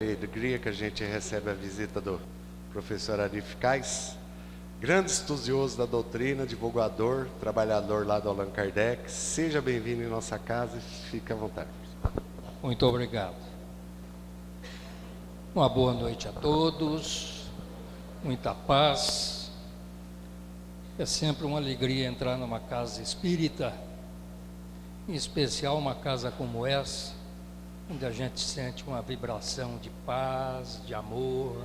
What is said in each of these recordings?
Alegria que a gente recebe a visita do professor Arif Kais, grande estudioso da doutrina, divulgador, trabalhador lá do Allan Kardec. Seja bem-vindo em nossa casa e fique à vontade. Muito obrigado. Uma boa noite a todos, muita paz. É sempre uma alegria entrar numa casa espírita, em especial uma casa como essa, onde a gente sente uma vibração de paz, de amor,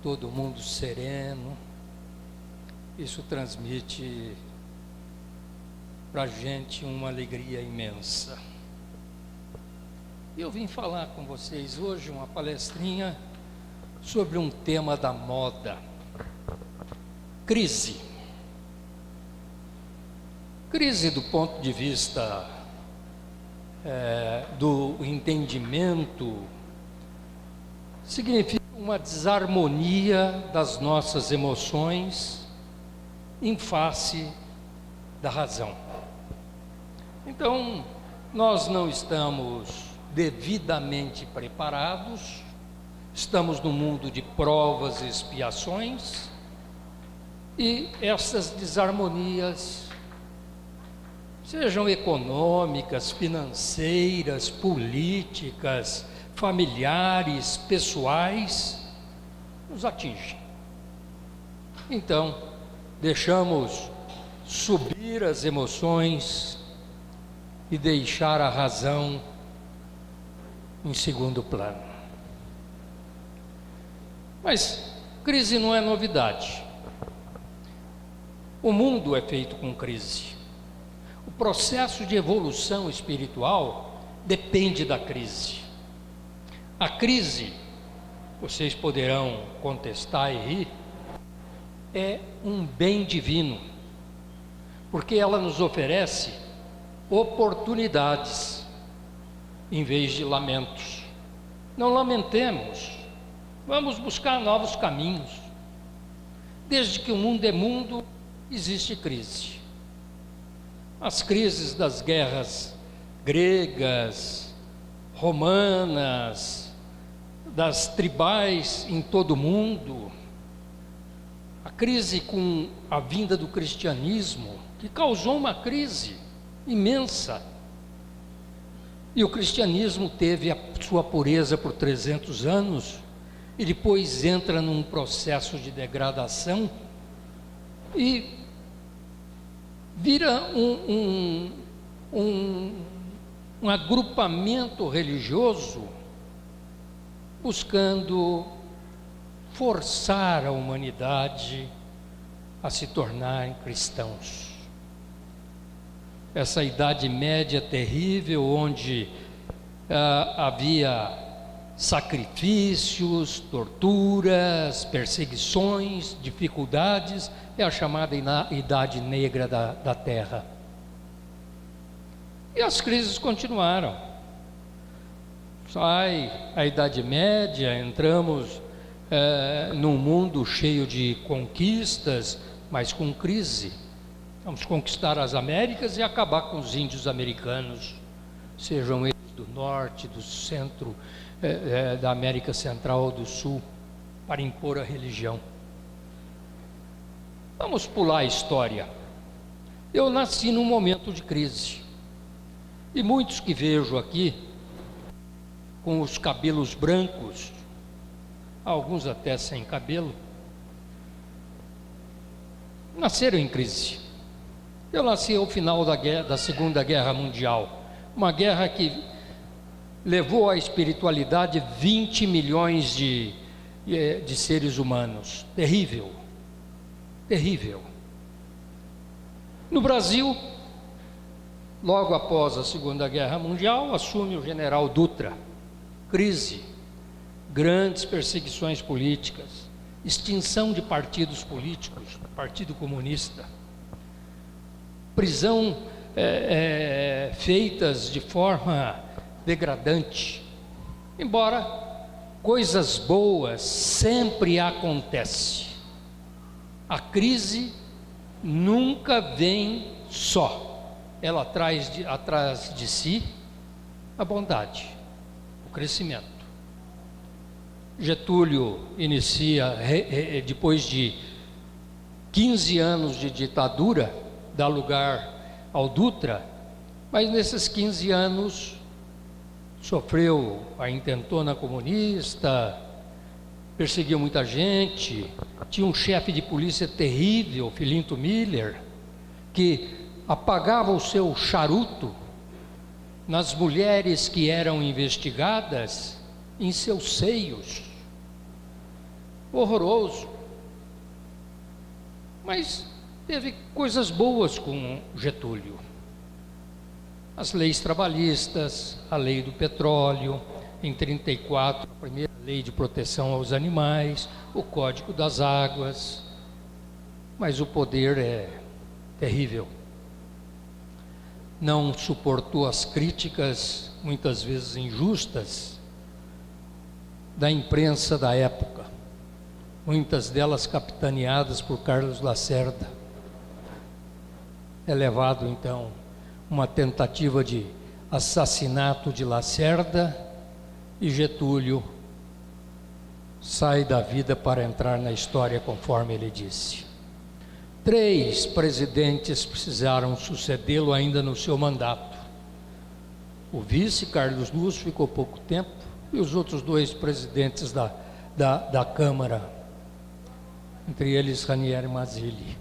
todo mundo sereno. Isso transmite para a gente uma alegria imensa. Eu vim falar com vocês hoje uma palestrinha sobre um tema da moda: crise. Crise do ponto de vista do entendimento, significa uma desarmonia das nossas emoções em face da razão. Então, nós não estamos devidamente preparados, estamos num mundo de provas e expiações, e essas desarmonias, sejam econômicas, financeiras, políticas, familiares, pessoais, nos atingem. Então, deixamos subir as emoções e deixar a razão em segundo plano. Mas crise não é novidade. O mundo é feito com crise. O processo de evolução espiritual depende da crise. A crise, vocês poderão contestar e rir, é um bem divino, porque ela nos oferece oportunidades em vez de lamentos. Não lamentemos, vamos buscar novos caminhos. Desde que o mundo é mundo, existe crise. As crises das guerras gregas, romanas, das tribais em todo o mundo, a crise com a vinda do cristianismo, que causou uma crise imensa. E o cristianismo teve a sua pureza por 300 anos, e depois entra num processo de degradação e vira um agrupamento religioso buscando forçar a humanidade a se tornarem cristãos. Essa Idade Média terrível, onde havia sacrifícios, torturas, perseguições, dificuldades, é a chamada Idade Negra da Terra. E as crises continuaram. Sai a Idade Média, entramos num mundo cheio de conquistas, mas com crise. Vamos conquistar as Américas e acabar com os índios americanos, sejam eles do norte, do centro, da América Central ou do Sul, para impor a religião. Vamos pular a história. Eu nasci num momento de crise, e muitos que vejo aqui, com os cabelos brancos, alguns até sem cabelo, nasceram em crise. Eu nasci ao final da Segunda Guerra Mundial, uma guerra que levou à espiritualidade 20 milhões de seres humanos. Terrível, terrível. No Brasil, logo após a Segunda Guerra Mundial, assume o general Dutra. Crise, grandes perseguições políticas, extinção de partidos políticos, Partido Comunista, prisão feitas de forma degradante. Embora coisas boas sempre acontecem, a crise nunca vem só, ela traz atrás de si a bondade, o crescimento. Getúlio inicia, depois de 15 anos de ditadura, dá lugar ao Dutra, mas nesses 15 anos sofreu a intentona comunista, perseguiu muita gente, tinha um chefe de polícia terrível, Filinto Miller, que apagava o seu charuto nas mulheres que eram investigadas em seus seios. Horroroso. Mas teve coisas boas com Getúlio. As leis trabalhistas, a lei do petróleo, em 34, a primeira lei de proteção aos animais, o Código das Águas. Mas o poder é terrível. Não suportou as críticas, muitas vezes injustas, da imprensa da época. Muitas delas capitaneadas por Carlos Lacerda. É levado então uma tentativa de assassinato de Lacerda e Getúlio sai da vida para entrar na história, conforme ele disse. 3 presidentes precisaram sucedê-lo ainda no seu mandato. O vice, Carlos Lúcio, ficou pouco tempo, e os outros 2 presidentes da Câmara, entre eles Ranieri Mazzilli.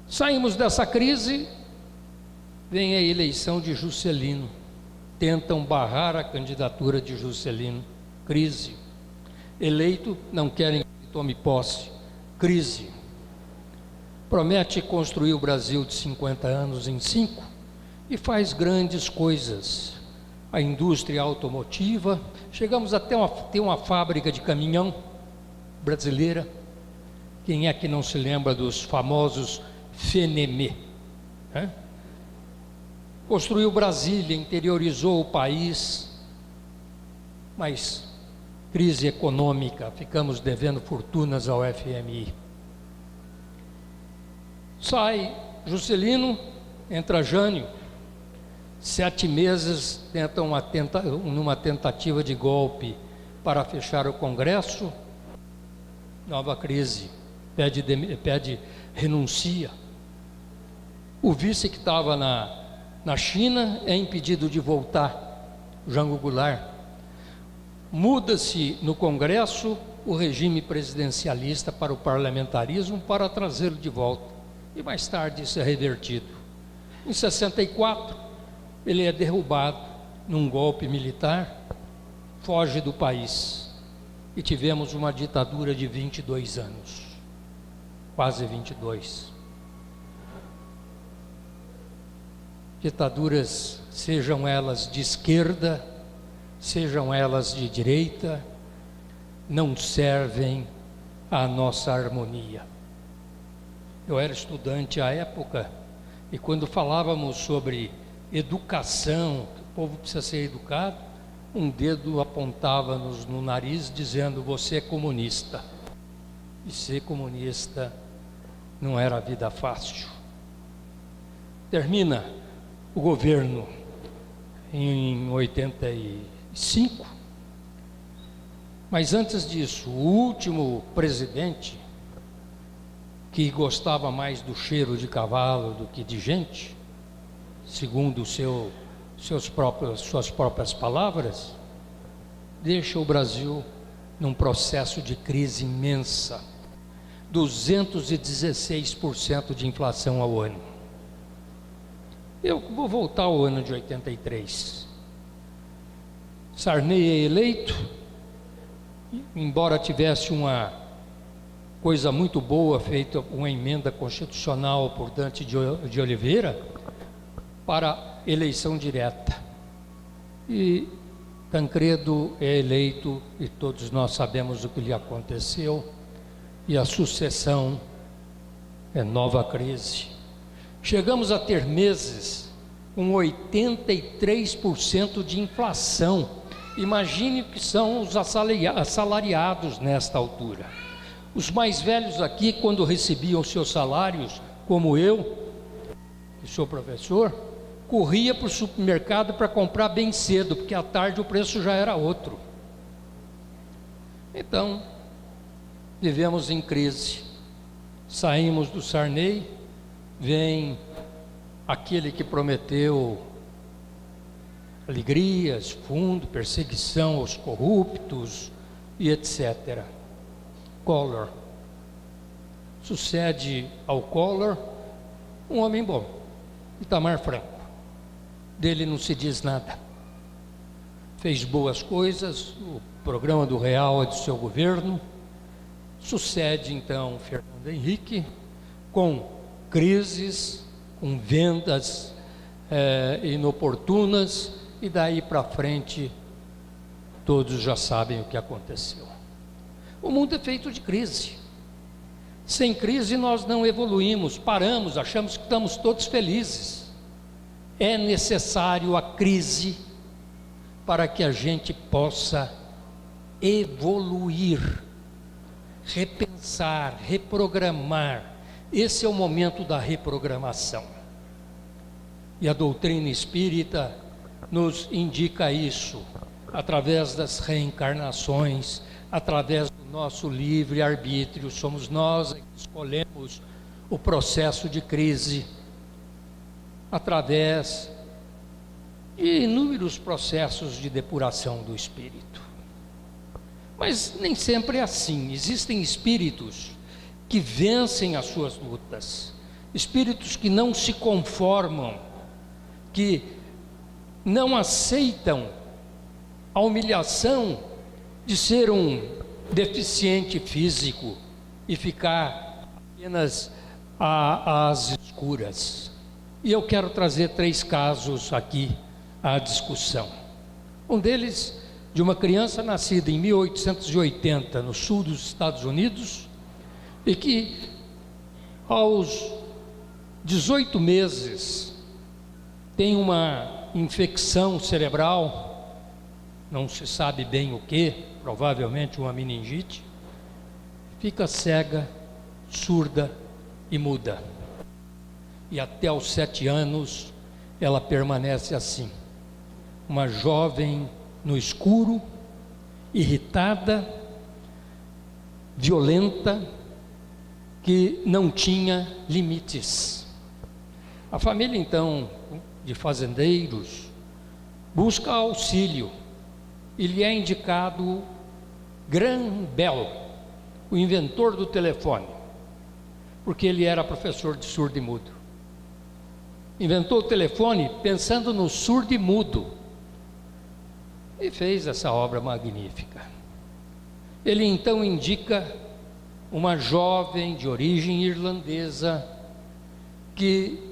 Saímos dessa crise, vem a eleição de Juscelino. Tentam barrar a candidatura de Juscelino. Crise. Eleito, não querem que ele tome posse. Crise. Promete construir o Brasil de 50 anos em 5 e faz grandes coisas. A indústria automotiva, chegamos até ter uma fábrica de caminhão brasileira. Quem é que não se lembra dos famosos Fenemê? Construiu Brasília, interiorizou o país, mas crise econômica, ficamos devendo fortunas ao FMI. Sai Juscelino, entra Jânio, 7 meses tentam numa tentativa de golpe para fechar o Congresso. Nova crise, pede renuncia. O vice que estava na China é impedido de voltar, Jango Goulart. Muda-se no Congresso o regime presidencialista para o parlamentarismo para trazê-lo de volta. E mais tarde isso é revertido. Em 64, ele é derrubado num golpe militar, foge do país. E tivemos uma ditadura de 22 anos, quase 22. Ditaduras, sejam elas de esquerda, sejam elas de direita, não servem à nossa harmonia. Eu era estudante à época, e quando falávamos sobre educação, que o povo precisa ser educado, um dedo apontava-nos no nariz dizendo: você é comunista. E ser comunista não era vida fácil. Termina o governo em 85, mas antes disso, o último presidente, que gostava mais do cheiro de cavalo do que de gente, segundo suas próprias palavras, deixa o Brasil num processo de crise imensa, 216% de inflação ao ano. Eu vou voltar ao ano de 83. Sarney é eleito, embora tivesse uma coisa muito boa feita, uma emenda constitucional por Dante de Oliveira para eleição direta. E Tancredo é eleito e todos nós sabemos o que lhe aconteceu, e a sucessão é nova crise. Chegamos a ter meses com 83% de inflação. Imagine o que são os assalariados nesta altura. Os mais velhos aqui, quando recebiam seus salários, como eu, que sou professor, corria para o supermercado para comprar bem cedo, porque à tarde o preço já era outro. Então, vivemos em crise. Saímos do Sarney, vem aquele que prometeu alegrias, fundo, perseguição aos corruptos e etc. Collor. Sucede ao Collor um homem bom, Itamar Franco. Dele não se diz nada. Fez boas coisas, o programa do Real é do seu governo. Sucede então Fernando Henrique, com crises, com vendas inoportunas, e daí para frente todos já sabem o que aconteceu. O mundo é feito de crise. Sem crise nós não evoluímos, paramos, achamos que estamos todos felizes. É necessário a crise para que a gente possa evoluir, repensar, reprogramar. Esse é o momento da reprogramação. E a doutrina espírita nos indica isso, através das reencarnações, através do nosso livre-arbítrio. Somos nós que escolhemos o processo de crise, através de inúmeros processos de depuração do espírito. Mas nem sempre é assim. Existem espíritos que vencem as suas lutas, espíritos que não se conformam, que não aceitam a humilhação de ser um deficiente físico e ficar apenas às escuras. E eu quero trazer 3 casos aqui à discussão. Um deles, de uma criança nascida em 1880 no sul dos Estados Unidos, e que aos 18 meses tem uma infecção cerebral, não se sabe bem o que, provavelmente uma meningite, fica cega, surda e muda. E até aos 7 anos ela permanece assim, uma jovem no escuro, irritada, violenta, que não tinha limites. A família então de fazendeiros busca auxílio e lhe é indicado Graham Bell, o inventor do telefone, porque ele era professor de surdo e mudo. Inventou o telefone pensando no surdo e mudo e fez essa obra magnífica. Ele então indica uma jovem de origem irlandesa que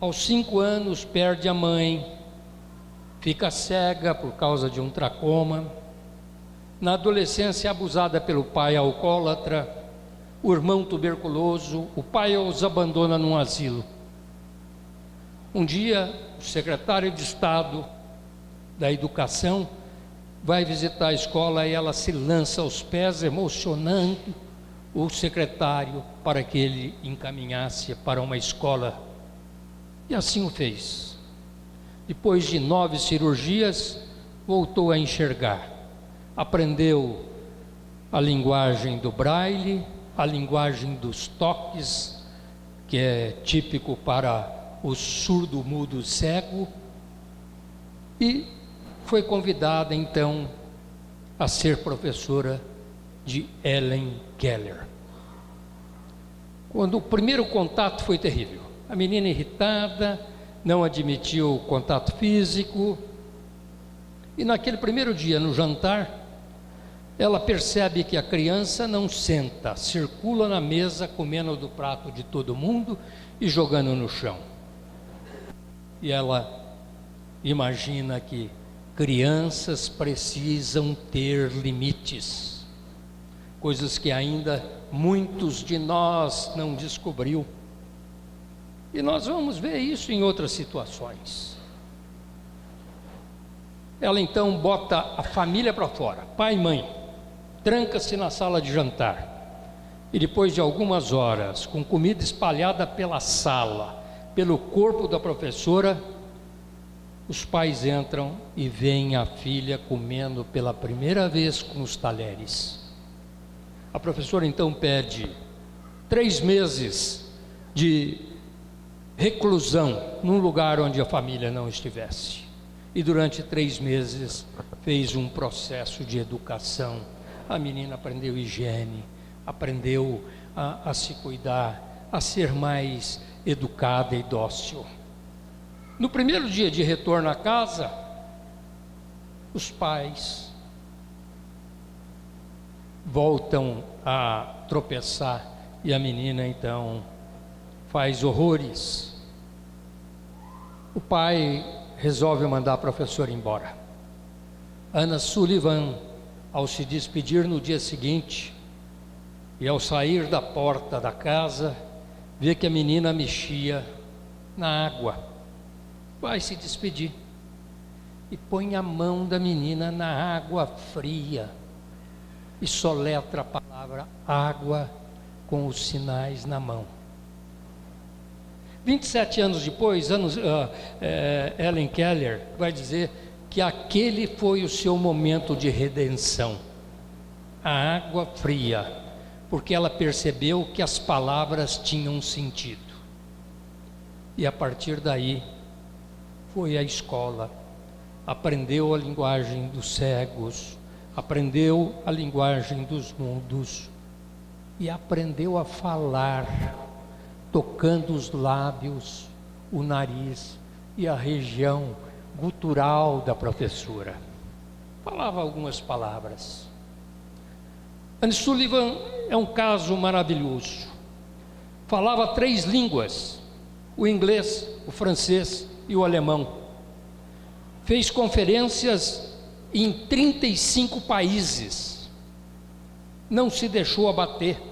aos 5 anos perde a mãe, fica cega por causa de um tracoma, na adolescência é abusada pelo pai alcoólatra, o irmão tuberculoso, o pai os abandona num asilo. Um dia, o secretário de Estado da Educação vai visitar a escola e ela se lança aos pés, emocionando o secretário para que ele encaminhasse para uma escola. E assim o fez. Depois de 9 cirurgias, voltou a enxergar. Aprendeu a linguagem do braille, a linguagem dos toques, que é típico para o surdo-mudo cego, e foi convidada então a ser professora de Helen Keller. Quando o primeiro contato foi terrível, a menina irritada, não admitiu contato físico, e naquele primeiro dia no jantar, ela percebe que a criança não senta, circula na mesa comendo do prato de todo mundo e jogando no chão. E ela imagina que crianças precisam ter limites, coisas que ainda muitos de nós não descobriu. E nós vamos ver isso em outras situações. Ela então bota a família para fora, pai e mãe, tranca-se na sala de jantar, e depois de algumas horas, com comida espalhada pela sala, pelo corpo da professora, os pais entram e veem a filha comendo pela primeira vez com os talheres. A professora então pede 3 meses de reclusão num lugar onde a família não estivesse. E durante 3 meses fez um processo de educação. A menina aprendeu higiene, aprendeu a se cuidar, a ser mais educada e dócil. No primeiro dia de retorno à casa, os pais voltam a tropeçar e a menina então faz horrores. O pai resolve mandar a professora embora. Ana Sullivan, ao se despedir no dia seguinte e ao sair da porta da casa, vê que a menina mexia na água. Vai se despedir e põe a mão da menina na água fria e soletra a palavra água com os sinais na mão. 27 anos depois, Helen Keller vai dizer que aquele foi o seu momento de redenção. A água fria, porque ela percebeu que as palavras tinham sentido. E a partir daí, foi à escola, aprendeu a linguagem dos cegos, aprendeu a linguagem dos mudos e aprendeu a falar, tocando os lábios, o nariz e a região gutural da professora. Falava algumas palavras. Anne Sullivan é um caso maravilhoso. Falava 3 línguas, o inglês, o francês e o alemão. Fez conferências em 35 países. Não se deixou abater.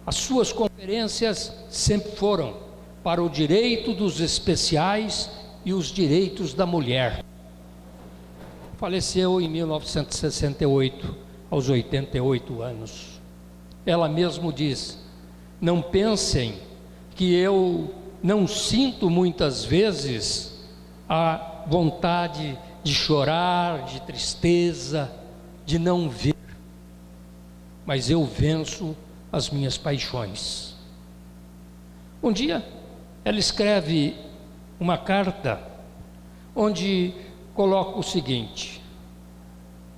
As suas conferências sempre foram para o direito dos especiais e os direitos da mulher. Faleceu em 1968, aos 88 anos. Ela mesmo diz: não pensem que eu não sinto muitas vezes a vontade de chorar, de tristeza, de não ver, mas eu venço as minhas paixões. Um dia, ela escreve uma carta onde coloca o seguinte: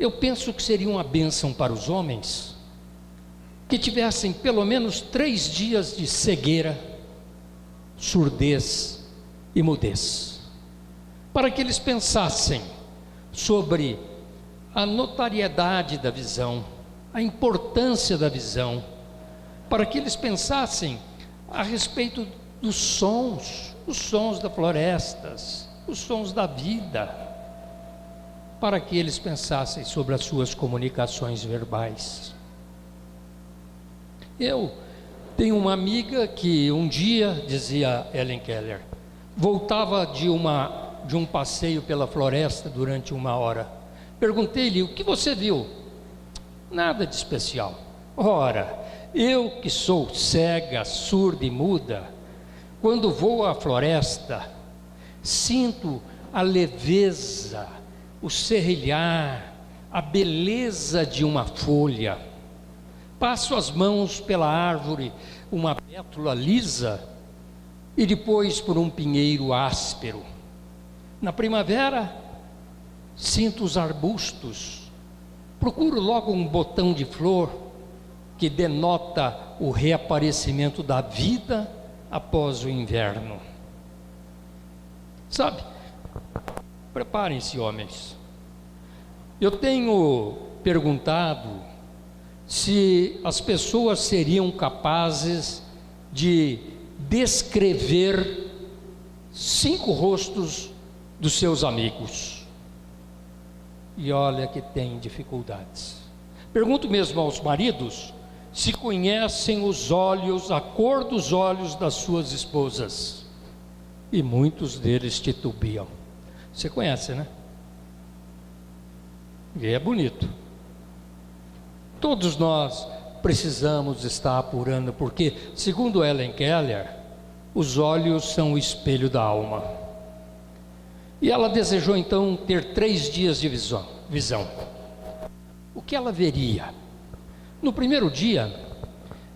eu penso que seria uma bênção para os homens que tivessem pelo menos 3 dias de cegueira, surdez e mudez, para que eles pensassem sobre a notariedade da visão, a importância da visão, para que eles pensassem a respeito dos sons, os sons das florestas, os sons da vida, para que eles pensassem sobre as suas comunicações verbais. Eu tenho uma amiga que um dia, dizia Helen Keller, voltava de um passeio pela floresta durante 1 hora. Perguntei-lhe: o que você viu? Nada de especial. Ora, eu que sou cega, surda e muda, quando vou à floresta, sinto a leveza, o serrilhar, a beleza de uma folha. Passo as mãos pela árvore, uma pétala lisa, e depois por um pinheiro áspero. Na primavera, sinto os arbustos, procuro logo um botão de flor que denota o reaparecimento da vida após o inverno. Sabe, preparem-se, homens. Eu tenho perguntado se as pessoas seriam capazes de descrever 5 rostos dos seus amigos. E olha que tem dificuldades. Pergunto mesmo aos maridos se conhecem os olhos, a cor dos olhos das suas esposas. E muitos deles titubeam. Você conhece, né? E é bonito. Todos nós precisamos estar apurando, porque, segundo Helen Keller, os olhos são o espelho da alma. E ela desejou então ter 3 dias de visão. O que ela veria? No primeiro dia,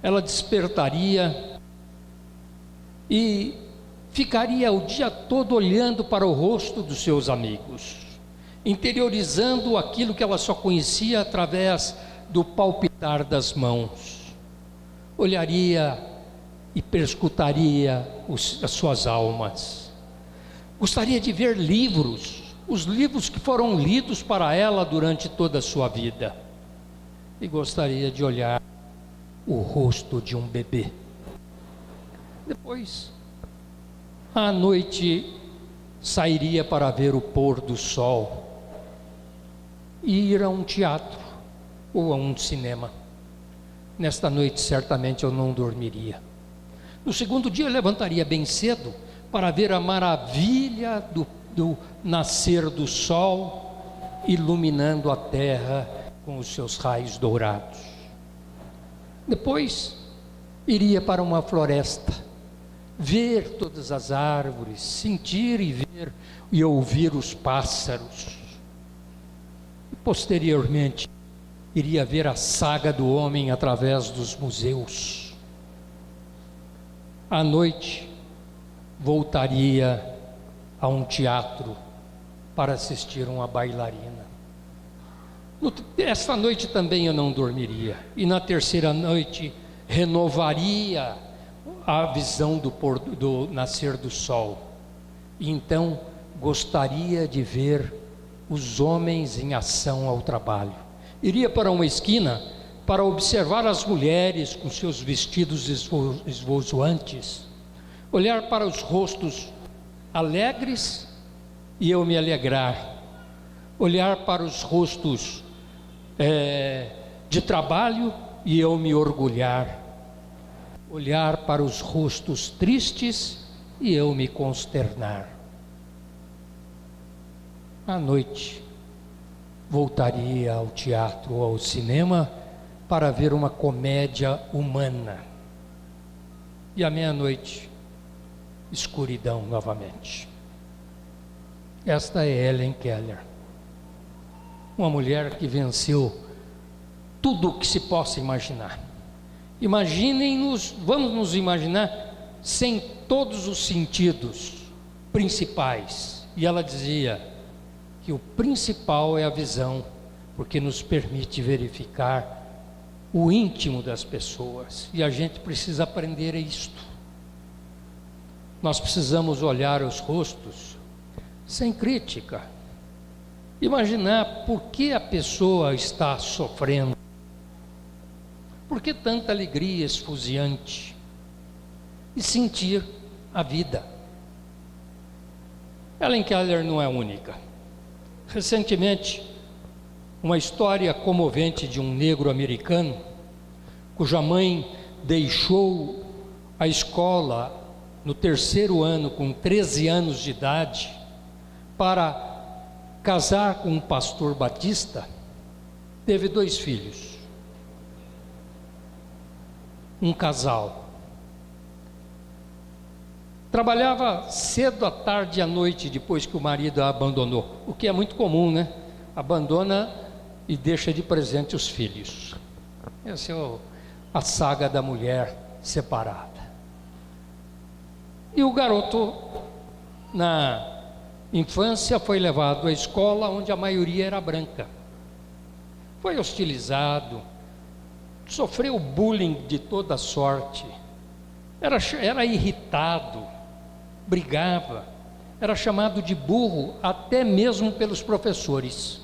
ela despertaria e ficaria o dia todo olhando para o rosto dos seus amigos, interiorizando aquilo que ela só conhecia através do palpitar das mãos. Olharia e perscrutaria as suas almas. Gostaria de ver livros, os livros que foram lidos para ela durante toda a sua vida. E gostaria de olhar o rosto de um bebê. Depois, à noite, sairia para ver o pôr do sol e ir a um teatro ou a um cinema. Nesta noite, certamente eu não dormiria. No segundo dia, eu levantaria bem cedo para ver a maravilha do nascer do sol, iluminando a terra com os seus raios dourados. Depois, iria para uma floresta, ver todas as árvores, sentir e ver e ouvir os pássaros. E posteriormente, iria ver a saga do homem através dos museus. À noite, voltaria a um teatro para assistir uma bailarina. Esta noite também eu não dormiria. E na terceira noite, renovaria a visão do nascer do sol. E então, gostaria de ver os homens em ação ao trabalho. Iria para uma esquina para observar as mulheres com seus vestidos esvoaçantes, olhar para os rostos alegres e eu me alegrar, olhar para os rostos de trabalho e eu me orgulhar, olhar para os rostos tristes e eu me consternar. À noite, voltaria ao teatro ou ao cinema para ver uma comédia humana. E à meia-noite, escuridão novamente. Esta é Helen Keller, uma mulher que venceu tudo o que se possa imaginar. Vamos nos imaginar sem todos os sentidos principais. E ela dizia que o principal é a visão, porque nos permite verificar o íntimo das pessoas. E a gente precisa aprender isto. Nós precisamos olhar os rostos sem crítica. Imaginar por que a pessoa está sofrendo. Por que tanta alegria esfuziante? E sentir a vida. Helen Keller não é única. Recentemente, uma história comovente de um negro americano, cuja mãe deixou a escola no 3º ano, com 13 anos de idade, para casar com um pastor batista, teve 2 filhos. Um casal. Trabalhava cedo à tarde e à noite depois que o marido a abandonou, o que é muito comum, né? Abandona e deixa de presente os filhos. Essa é a saga da mulher separada. E o garoto, na infância, foi levado à escola onde a maioria era branca. Foi hostilizado, sofreu bullying de toda sorte, era irritado, brigava, era chamado de burro até mesmo pelos professores.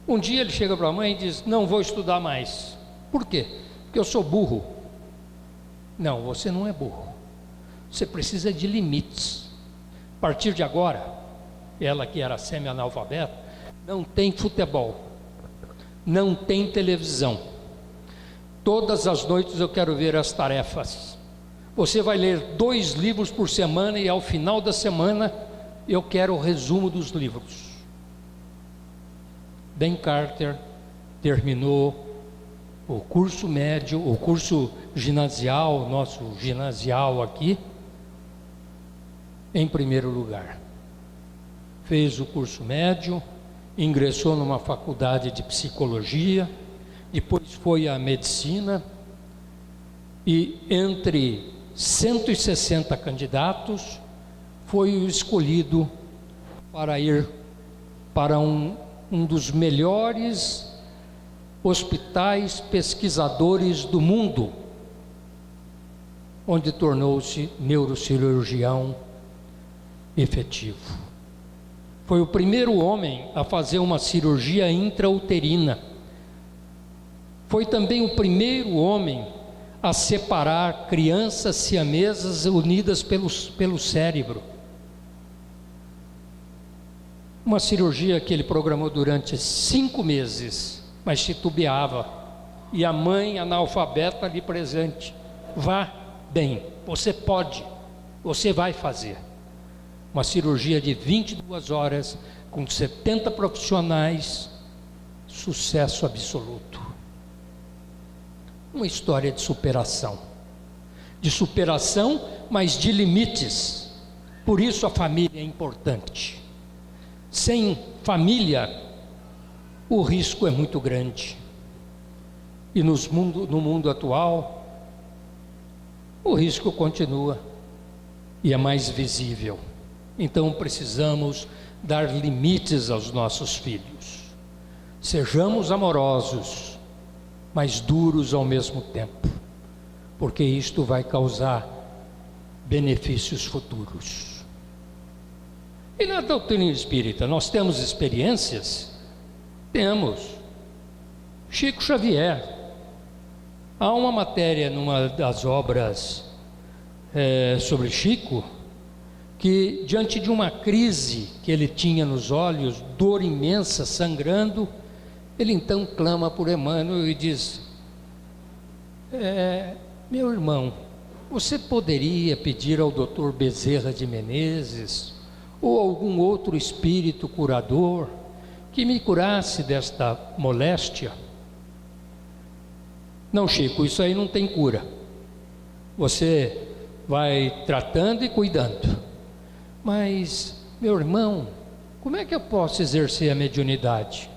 Um dia ele chega para a mãe e diz: não vou estudar mais. Por quê? Porque eu sou burro. Não, você não é burro. Você precisa de limites. A partir de agora, ela que era semi-analfabeta, não tem futebol, não tem televisão. Todas as noites eu quero ver as tarefas. Você vai ler 2 livros por semana e ao final da semana eu quero o resumo dos livros. Ben Carter terminou o curso médio, o curso ginasial, nosso ginasial aqui, em primeiro lugar. fez o curso médio, ingressou numa faculdade de psicologia, depois foi à medicina, e entre 160 candidatos foi o escolhido para ir para um dos melhores hospitais pesquisadores do mundo, onde tornou-se neurocirurgião efetivo. Foi o primeiro homem a fazer uma cirurgia intrauterina. Foi também o primeiro homem a separar crianças siamesas unidas pelo cérebro. Uma cirurgia que ele programou durante 5 meses, mas titubeava. E a mãe analfabeta ali presente: vá bem, você pode, você vai fazer. Uma cirurgia de 22 horas, com 70 profissionais, sucesso absoluto. Uma história de superação, mas de limites. Por isso a família é importante. Sem família, o risco é muito grande. E no mundo atual, o risco continua e é mais visível. Então precisamos dar limites aos nossos filhos. Sejamos amorosos, mas duros ao mesmo tempo, porque isto vai causar benefícios futuros. E na doutrina espírita, nós temos experiências? Temos. Chico Xavier. Há uma matéria numa das obras sobre Chico, que diante de uma crise que ele tinha nos olhos, dor imensa, sangrando, ele então clama por Emmanuel e diz: meu irmão, você poderia pedir ao Dr. Bezerra de Menezes ou algum outro espírito curador que me curasse desta moléstia? Não, Chico, isso aí não tem cura. Você vai tratando e cuidando. Mas, meu irmão, como é que eu posso exercer a mediunidade?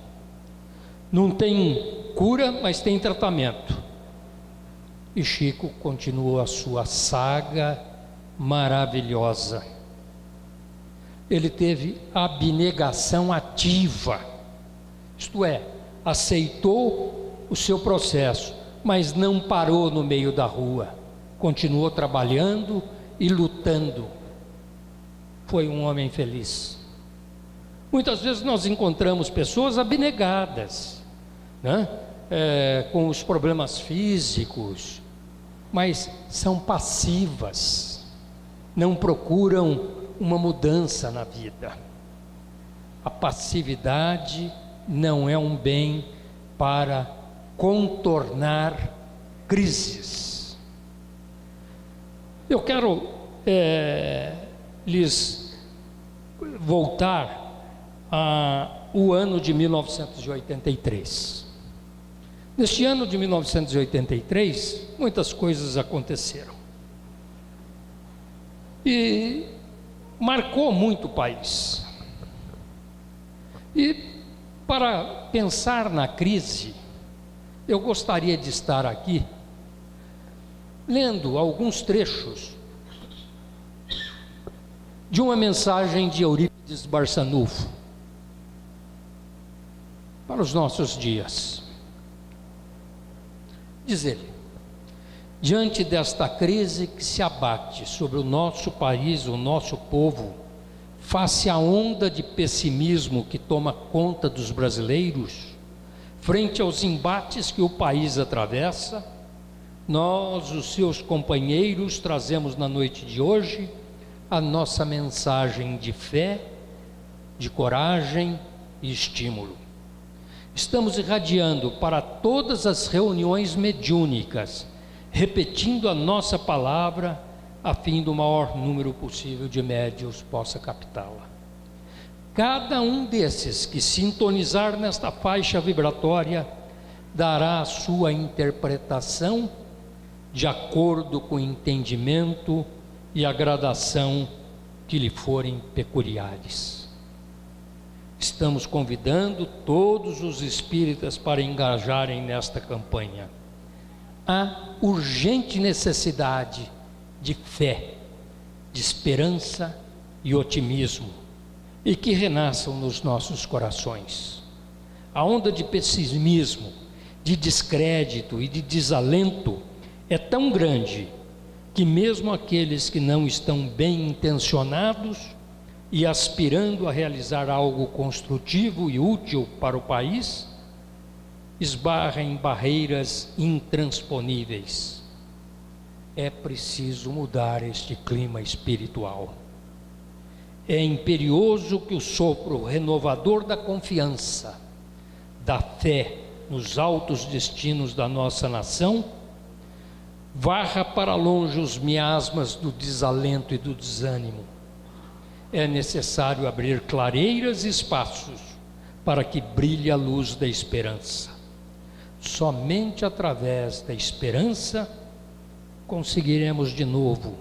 Não tem cura, mas tem tratamento. E Chico continuou a sua saga maravilhosa. Ele teve abnegação ativa, isto é, aceitou o seu processo, mas não parou no meio da rua, continuou trabalhando e lutando. Foi um homem feliz. Muitas vezes nós encontramos pessoas abnegadas, né? Com os problemas físicos, mas são passivas, não procuram uma mudança na vida. A passividade não é um bem para contornar crises. Eu quero lhes voltar ao ano de 1983. Neste ano de 1983, muitas coisas aconteceram e marcou muito o país. E para pensar na crise, eu gostaria de estar aqui lendo alguns trechos de uma mensagem de Eurípides Barçanufo para os nossos dias. Diz ele: diante desta crise que se abate sobre o nosso país, o nosso povo, face à onda de pessimismo que toma conta dos brasileiros, frente aos embates que o país atravessa, nós, os seus companheiros, trazemos na noite de hoje a nossa mensagem de fé, de coragem e estímulo. Estamos irradiando para todas as reuniões mediúnicas, repetindo a nossa palavra, a fim do maior número possível de médiuns possa captá-la. Cada um desses que sintonizar nesta faixa vibratória dará a sua interpretação de acordo com o entendimento e a gradação que lhe forem peculiares. Estamos convidando todos os espíritas para engajarem nesta campanha. Há urgente necessidade de fé, de esperança e otimismo, e que renasçam nos nossos corações. A onda de pessimismo, de descrédito e de desalento é tão grande que mesmo aqueles que não estão bem intencionados e aspirando a realizar algo construtivo e útil para o país, esbarra em barreiras intransponíveis. É preciso mudar este clima espiritual. É imperioso que o sopro renovador da confiança, da fé nos altos destinos da nossa nação, varra para longe os miasmas do desalento e do desânimo. É necessário abrir clareiras e espaços para que brilhe a luz da esperança. Somente através da esperança conseguiremos de novo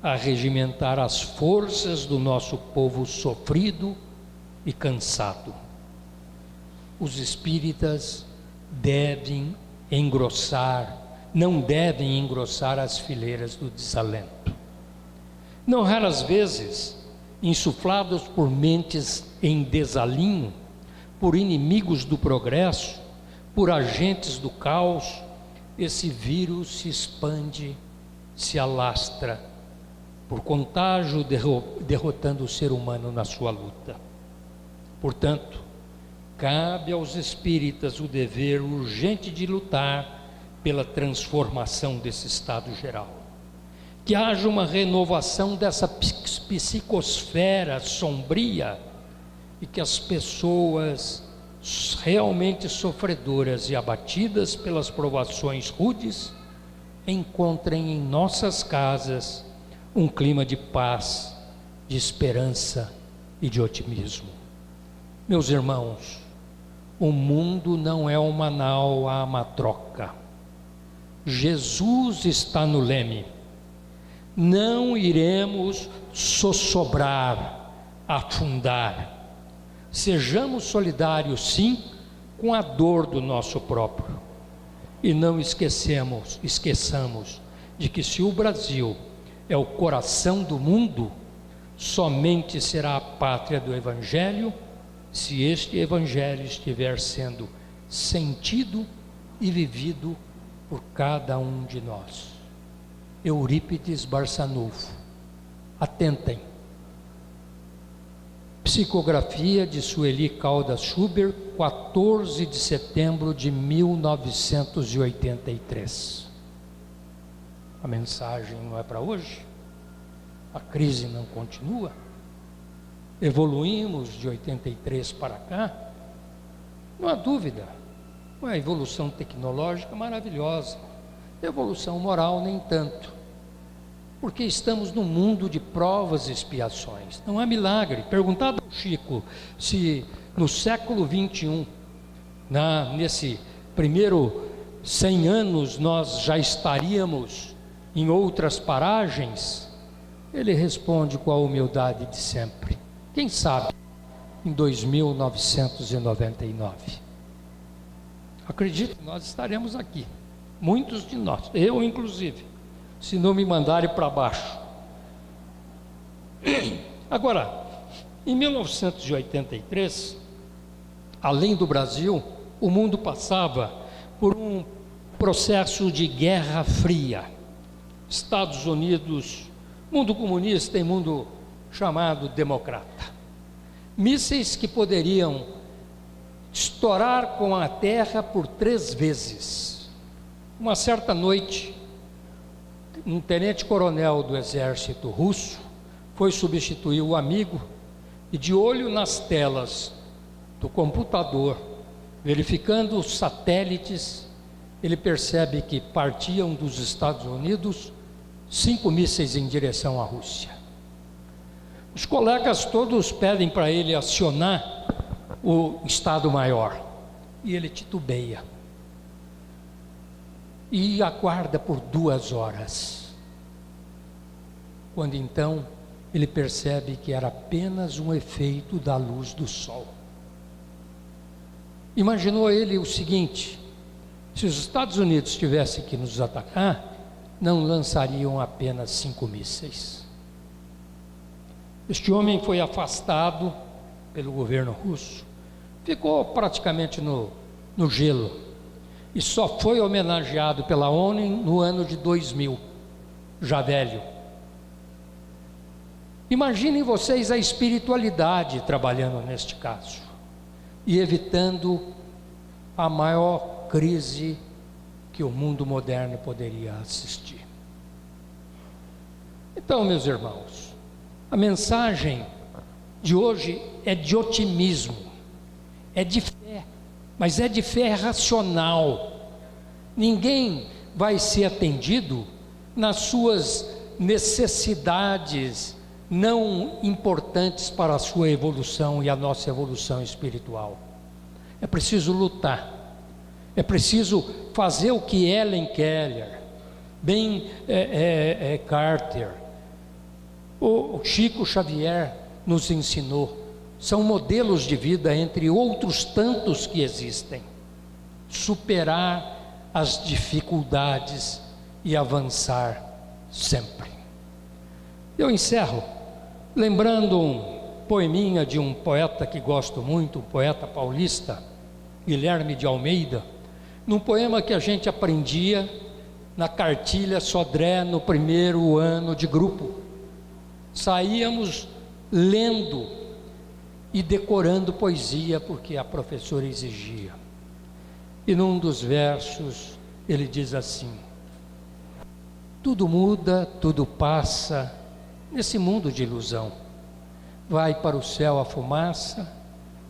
arregimentar as forças do nosso povo sofrido e cansado. Os espíritas não devem engrossar as fileiras do desalento. Não raras vezes, insuflados por mentes em desalinho, por inimigos do progresso, por agentes do caos, esse vírus se expande, se alastra, por contágio, derrotando o ser humano na sua luta. Portanto, cabe aos espíritas o dever urgente de lutar pela transformação desse estado geral. Que haja uma renovação dessa psicosfera sombria e que as pessoas realmente sofredoras e abatidas pelas provações rudes encontrem em nossas casas um clima de paz, de esperança e de otimismo. Meus irmãos, o mundo não é uma nau à matroca. Jesus está no leme. Não iremos sossobrar, afundar. Sejamos solidários, sim, com a dor do nosso próprio. E não esqueçamos de que se o Brasil é o coração do mundo, somente será a pátria do Evangelho se este Evangelho estiver sendo sentido e vivido por cada um de nós. Eurípides Barçanufo. Atentem. Psicografia de Sueli Caldas Schubert, 14 de setembro de 1983. A mensagem não é para hoje? A crise não continua? Evoluímos de 83 para cá? Não há dúvida. Uma evolução tecnológica maravilhosa. Evolução moral nem tanto. Porque estamos num mundo de provas e expiações. Não há milagre. Perguntado ao Chico se no século 21, nesse primeiro 100 anos, nós já estaríamos em outras paragens, ele responde com a humildade de sempre: quem sabe em 2999. Acredito que nós estaremos aqui, muitos de nós, eu inclusive, se não me mandarem para baixo. Agora, em 1983, além do Brasil, o mundo passava por um processo de guerra fria. Estados Unidos, mundo comunista e mundo chamado democrata. Mísseis que poderiam estourar com a terra por 3 vezes. Uma certa noite, um tenente-coronel do exército russo foi substituir o amigo e, de olho nas telas do computador, verificando os satélites, ele percebe que partiam dos Estados Unidos 5 mísseis em direção à Rússia. Os colegas todos pedem para ele acionar o Estado-Maior e ele titubeia e aguarda por 2 horas, quando então ele percebe que era apenas um efeito da luz do sol. Imaginou ele o seguinte: se os Estados Unidos tivessem que nos atacar, não lançariam apenas 5 mísseis. Este homem foi afastado pelo governo russo, ficou praticamente no gelo, e só foi homenageado pela ONU no ano de 2000, já velho. Imaginem vocês a espiritualidade trabalhando neste caso e evitando a maior crise que o mundo moderno poderia assistir. Então, meus irmãos, a mensagem de hoje é de otimismo, é de fé, mas é de fé racional. Ninguém vai ser atendido nas suas necessidades não importantes para a sua evolução e a nossa evolução espiritual. É preciso lutar, é preciso fazer o que Helen Keller, Carter, o Chico Xavier nos ensinou. São modelos de vida entre outros tantos que existem. Superar as dificuldades e avançar sempre. Eu encerro lembrando um poeminha de um poeta que gosto muito, um poeta paulista, Guilherme de Almeida, num poema que a gente aprendia na cartilha Sodré no primeiro ano de grupo. Saíamos lendo e decorando poesia porque a professora exigia. E num dos versos ele diz assim: tudo muda, tudo passa nesse mundo de ilusão. Vai para o céu a fumaça,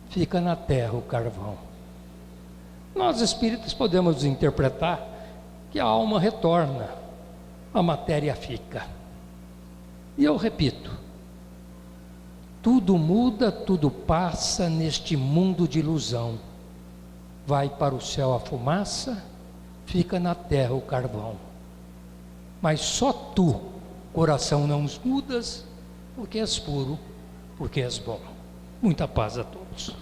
fica na terra o carvão. Nós espíritas podemos interpretar que a alma retorna, a matéria fica. E eu repito, tudo muda, tudo passa neste mundo de ilusão. Vai para o céu a fumaça, fica na terra o carvão. Mas só tu, coração, não mudas, porque és puro, porque és bom. Muita paz a todos.